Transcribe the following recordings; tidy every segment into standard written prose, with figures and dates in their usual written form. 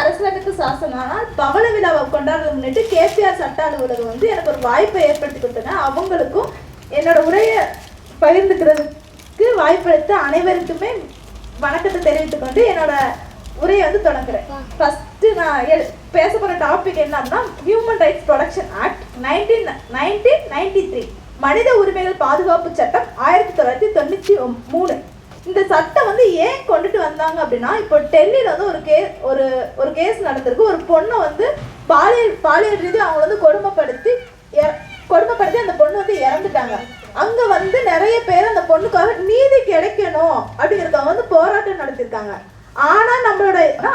அரசியலமைப்பு சாசனால் பவள விழாவை கொண்டாடுறது முன்னிட்டு கேபிஆர் சட்ட அலுவலகம் வந்து எனக்கு ஒரு வாய்ப்பை ஏற்படுத்தி கொடுத்தேன். அவங்களுக்கும் என்னோட உரையை பகிர்ந்துக்கிறதுக்கு வாய்ப்பளித்த அனைவருக்குமே வணக்கத்தை தெரிவித்துக்கொண்டு என்னோட உரையை வந்து தொடங்குறேன். ஃபர்ஸ்ட் நான் பேச போகிற டாபிக் என்னன்னா ஹியூமன் ரைட்ஸ் ப்ரொடெக்ஷன் ஆக்ட் 1993 மனித உரிமைகள் பாதுகாப்பு சட்டம் 1993. இந்த சட்டம் வந்து ஏன் கொண்டுட்டு வந்தாங்க அப்படின்னா, இப்போ டெல்லியில் வந்து ஒரு கேஸ் நடந்திருக்கு. ஒரு பொண்ணை வந்து பாலியல் ரீதி அவங்க வந்து கொடுமைப்படுத்தி அந்த பொண்ணு வந்து இறந்துட்டாங்க. அங்க வந்து நிறைய பேர் அந்த பொண்ணுக்காக நீதி கிடைக்கணும் அப்படிங்கிறதுக்காக வந்து போராட்டம் நடத்திருக்காங்க. ஆனா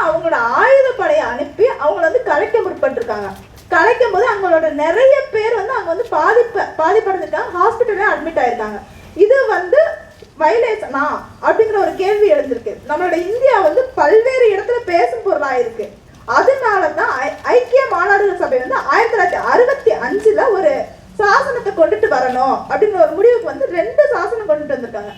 அவங்களோட ஆயுதப்படையை அனுப்பி அவங்கள வந்து கலைக்க முற்பட்டிருக்காங்க. கலைக்கும் போது அவங்களோட நிறைய பேர் வந்து அவங்க வந்து பாதிப்படைஞ்சிருக்காங்க, ஹாஸ்பிட்டலே அட்மிட் ஆயிருக்காங்க. இது வந்து வயலேஷனா அப்படிங்கிற ஒரு கேள்வி எழுந்திருக்கு. நம்மளோட இந்தியா வந்து பல்வேறு இடத்துல பேசும் பொருளா இருக்கு. அதனாலதான் ஐக்கிய மாநாடுகள் சபை வந்து 1965 ஒரு சாசனத்தை கொண்டுட்டு வரணும் அப்படிங்கிற ஒரு முடிவுக்கு வந்து 2 சாசனம் கொண்டுட்டு வந்திருக்காங்க.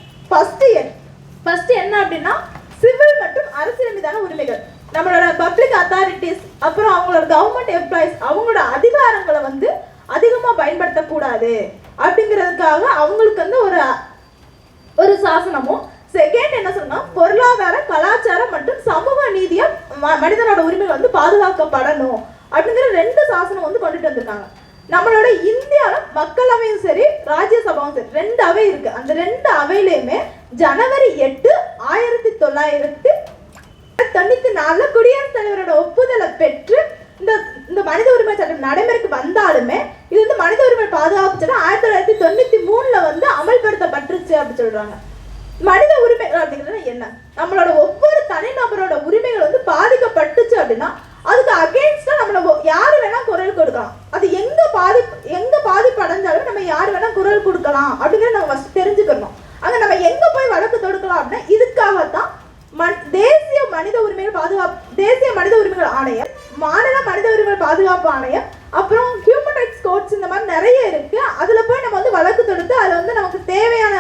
ஃபர்ஸ்ட் என்ன அப்படின்னா சிவில் மற்றும் அரசியல் மீதான உரிமைகள். நம்மளோட பப்ளிக் அத்தாரிட்டிஸ் அப்புறம் அவங்களோட கவர்மெண்ட் எம்ப்ளாயிஸ் அவங்களோட அதிகாரங்களை வந்து அதிகமா பயன்படுத்தக்கூடாது அப்படிங்கிறதுக்காக அவங்களுக்கு வந்து ஒரு சாசனமும். செகண்ட் என்ன சொன்னா பொருளாதார கலாச்சாரம் மற்றும் சமூக நீதியா மனிதனோட உரிமைகள் வந்து பாதுகாக்கப்படணும் அப்படிங்கிற 2 சாசனம் வந்து கொண்டுட்டு வந்திருக்காங்க. நம்மளோட இந்தியாவில மக்களவையும் சரி ராஜ்யசபாவும் சரி 2 அவை இருக்கு. அந்த 2 அவையிலையுமே ஜனவரி 8, 1994 குடியரசுத் தலைவரோட ஒப்புதலை பெற்று இந்த மனித உரிமை சட்டம் நடைமுறைக்கு வந்தாலுமே இது வந்து மனித உரிமை பாதுகாப்பு சட்டம் 1993 வந்து அமல்படுத்தப்பட்டுருச்சு அப்படி சொல்றாங்க. மனித உரிமைகள் அப்படிங்கிறது என்ன? நம்மளோட ஒவ்வொரு தனிநபரோட உரிமைகள் வந்து பாதிக்கப்பட்டுச்சு அப்படின்னா அதுக்கு அகெயின்ஸ்டா நம்மள யாரு வேணா குரல் கொடுக்கலாம். அது எங்க பாதிப்பு அடைஞ்சாலும் நம்ம யாரு வேணா குரல் கொடுக்கலாம் அப்படிங்கிறத நம்ம ஃபர்ஸ்ட் தெரிஞ்சுக்கணும். அங்க நம்ம எங்க போய் வழக்கு தொடுக்கலாம் அப்படின்னா இதுக்காகத்தான் தேசிய மனித உரிமைகள் ஆணையம், மாநில மனித உரிமைகள் பாதுகாப்பு ஆணையம், அப்புறம் ஹியூமன் ரைட்ஸ் கோர்ட்ஸ் இந்த மாதிரி நிறைய இருக்கு. அதுல போய் நம்ம வந்து வழக்கு தொடுத்து அதுல வந்து நமக்கு தேவையான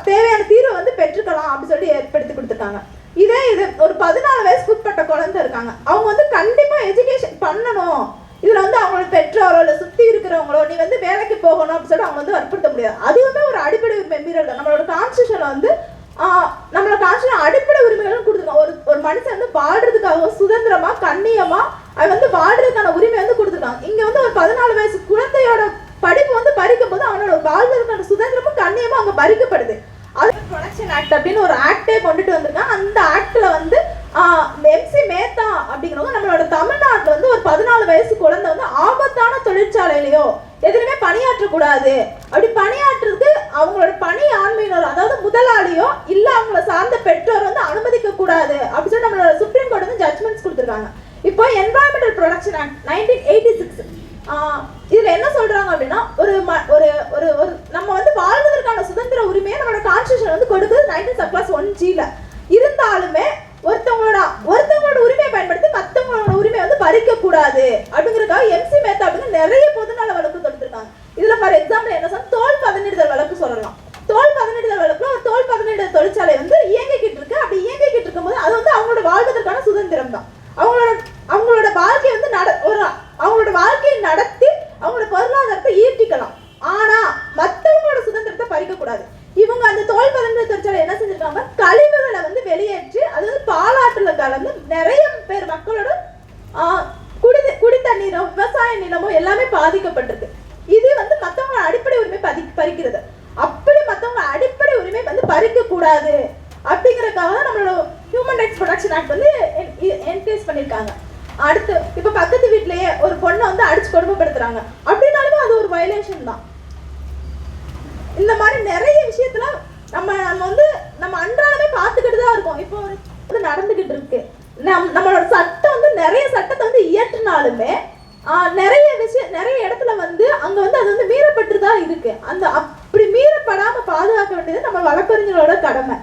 தீர்வை வந்து பெற்றுக்கலாம் அப்படின்னு சொல்லி ஏற்படுத்தி கொடுத்துருக்காங்க. இது ஒரு 14 வயசுக்கு உட்பட்ட குழந்தை இருக்காங்க. அவங்க வந்து கண்டிப்பா எஜுகேஷன் பண்ணணும். இதுல வந்து அவங்களோட பெற்றோரோ இல்ல சுத்தி இருக்கிறவங்களோ நீ வந்து வேலைக்கு போகணும் அப்படின்னு சொல்லி அவங்க வந்து வற்புறுத்த முடியாது. அதுவுமே ஒரு அடிப்படை உரிமை மீறல். நம்மளோட கான்ஸ்டியூஷன்ல வந்து அடிப்படை உரிமைகள் கொடுத்துருக்காங்க. ஒரு மனுஷன் வந்து வாழ்றதுக்காக சுதந்திரமா கண்ணியமா அது வந்து வாழ்றதுக்கான உரிமை வந்து கொடுத்துருக்காங்க. இங்க வந்து ஒரு 14 வயசு குழந்தையோட படிப்பு வந்து பறிக்கும் போது அவனோட வாழ்றதுக்கான சுதந்திரமும் கண்ணியமா அங்க பறிக்கப்படுது. அது ப்ரொடக்ஷன் ஆக்ட் அப்படின்னு ஒரு ஆக்டே கொண்டுட்டு வந்திருக்காங்க. அந்த ஆக்ட்ல வந்து எம்சி மேத்தா அப்படிங்கிறவங்க நம்மளோட தமிழ்நாட்டில் வந்து ஒரு 14 வயசு குழந்தை வந்து ஆபத்தான தொழிற்சாலையிலையோ எதுலையுமே பணியாற்றக்கூடாது. அப்படி பணியாற்றுறதுக்கு அவங்களோட பணி ஆண்மையினர் அதாவது முதலாளியோ இல்ல அவங்கள சார்ந்த பெற்றோர் வந்து அனுமதிக்க கூடாது அப்படின்னு சொல்லி நம்மளோட சுப்ரீம் கோர்ட் வந்து ஜட்மெண்ட்ஸ் கொடுத்துருக்காங்க. இப்போ என்வாயன்மெண்டல் ப்ரொடக்ஷன் ஆக்ட் 1986 இதுல என்ன சொல்றாங்க அப்படின்னா ஒரு நம்ம வந்து வாழ்வதற்கான சுதந்திர உரிமையை நம்மளோட கான்ஸ்டியூஷன் வந்து கொடுக்குது 19(1)Gல. இருந்தாலுமே ஒருத்தவங்களோட உரிமையை பயன்படுத்தி மற்றவங்களோட உரிமையை வந்து பறிக்க கூடாது அப்படிங்கறதுக்காக எம்சி மேத்தா அப்படின்னு நிறைய பொதுநல வழக்கு தொடுத்திருக்காங்க. இதுல ஃபார் எக்ஸாம்பிள் என்ன சொன்னா தோல் பதனிடுதல் வழக்கு சொல்லலாம். தோல் பதனிடுதல் வழக்குல ஒரு தோல் பதனிடுதல் தொழிற்சாலை வந்து இயங்கிக்கிட்டு இருக்கு. அப்படி இயங்கிக்கிட்டு இருக்கும்போது அது வந்து அவங்களோட வாழ்வதற்கான சுதந்திரம் தான். அவங்களோட வாழ்க்கையை வந்து அவங்களோட வாழ்க்கையை நடத்தி அவங்களோட பொருளாதாரத்தை ஈட்டிக்கலாம். ஆனா மற்றவங்களோட சுதந்திரத்தை பறிக்க கூடாது. இவங்க அந்த தோல் பதனிடுதல் தொழிற்சாலை என்ன செஞ்சிருக்காங்க, கழிவுகளை வந்து வெளியேற்றி அது வந்து பாலாற்றுல கலந்து நிறைய பேர் மக்களோட குடித்தண்ணீரோ விவசாய நிலமோ எல்லாமே பாதிக்கப்பட்டிருக்கு. இது வந்து மற்றவங்களோட அடிப்படை உரிமை பறிக்கிறது. அப்படி மற்றவங்க அடிப்படை உரிமை வந்து பறிக்க கூடாது அப்படிங்கறதுக்காக நம்மளோட ஹியூமன் ரைட்ஸ் ப்ரொடெக்ஷன் ஆக்ட் வந்து என்கரேஜ் பண்ணிருக்காங்க. அடுத்து இப்ப பக்கத்து வீட்லயே ஒரு பொண்ணை வந்து அடிச்சு கொடுமைப்படுத்துறாங்க அப்படின்னாலுமே அது ஒரு வயலேஷன் தான். இந்த மாதிரி நிறைய விஷயத்துல நம்ம அன்றாடமே பார்த்துக்கிட்டு தான் இருக்கோம். இப்போ வந்து நடந்துகிட்டு இருக்கு. நம்மளோட சட்டம் வந்து நிறைய சட்டத்தை வந்து இயற்றினாலுமே நிறைய இடத்துல வந்து அங்க வந்து அது வந்து மீறப்பட்டுதான் இருக்கு. அப்படி மீறப்படாம பாதுகாக்க வேண்டியது நம்ம வழக்கறிஞர்களோட கடமை.